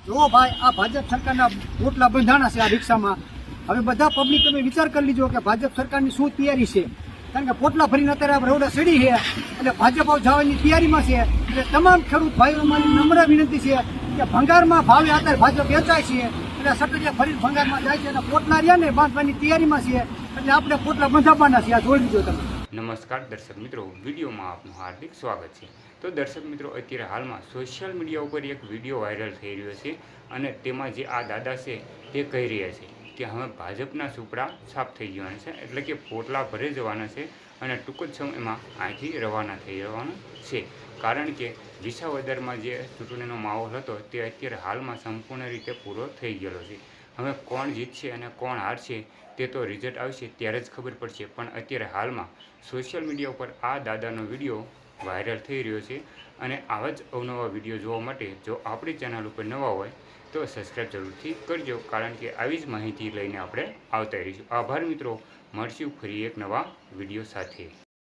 જો ભાઈ આ ભાજપ સરકારના પોટલા બંધાણા છે આ રિક્ષામાં. હવે બધા પબ્લિક તમે વિચાર કરી લીજો કે ભાજપ સરકારની શું તૈયારી છે. કારણ કે પોટલા ભરીને અત્યારે આપણે રોડે સીડી છે એટલે ભાજપ જવાની તૈયારીમાં છે. એટલે તમામ ખેડૂત ભાઈઓ મારી નમ્ર વિનંતી છે કે ભંગારમાં ભાવે અત્યારે ભાજપ વેચાય છે એટલે સટડિયા ફરી ભંગારમાં જાય છે અને પોટલા રહ્યા ને બાંધવાની તૈયારીમાં છે. એટલે આપણે પોટલા બંધાવવાના છે. આ જોઈ લીધો તમે. નમસ્કાર દર્શક મિત્રો, વિડીયોમાં આપનું હાર્દિક સ્વાગત છે. તો દર્શક મિત્રો, અત્યારે હાલમાં સોશિયલ મીડિયા ઉપર એક વિડીયો વાયરલ થઈ રહ્યો છે અને તેમાં જે આ દાદા છે તે કહી રહ્યા છે કે હવે ભાજપના સુપડા સાફ થઈ જવાના છે, એટલે કે પોટલા ભરે જવાના છે અને ટૂંક જ સમયમાં અહીંથી રવાના થઈ જવાનું છે. કારણ કે વિસાવદરમાં જે ચૂંટણીનો માહોલ હતો તે અત્યારે હાલમાં સંપૂર્ણ રીતે પૂરો થઈ ગયેલો છે. હવે કોણ જીતશે અને કોણ હારશે તે તો રિઝલ્ટ આવશે ત્યારે જ ખબર પડશે. પણ અત્યારે હાલમાં સોશિયલ મીડિયા ઉપર આ દાદાનો વિડીયો વાયરલ થઈ રહ્યો છે અને આવા જ અવનવા વિડીયો જોવા માટે જો આપણી ચેનલ ઉપર નવા હોય તો સબસ્ક્રાઈબ જરૂરથી કરજો, કારણ કે આવી જ માહિતી લઈને આપણે આવતા રહીશું. આભાર મિત્રો, મળશું ફરી એક નવા વિડીયો સાથે.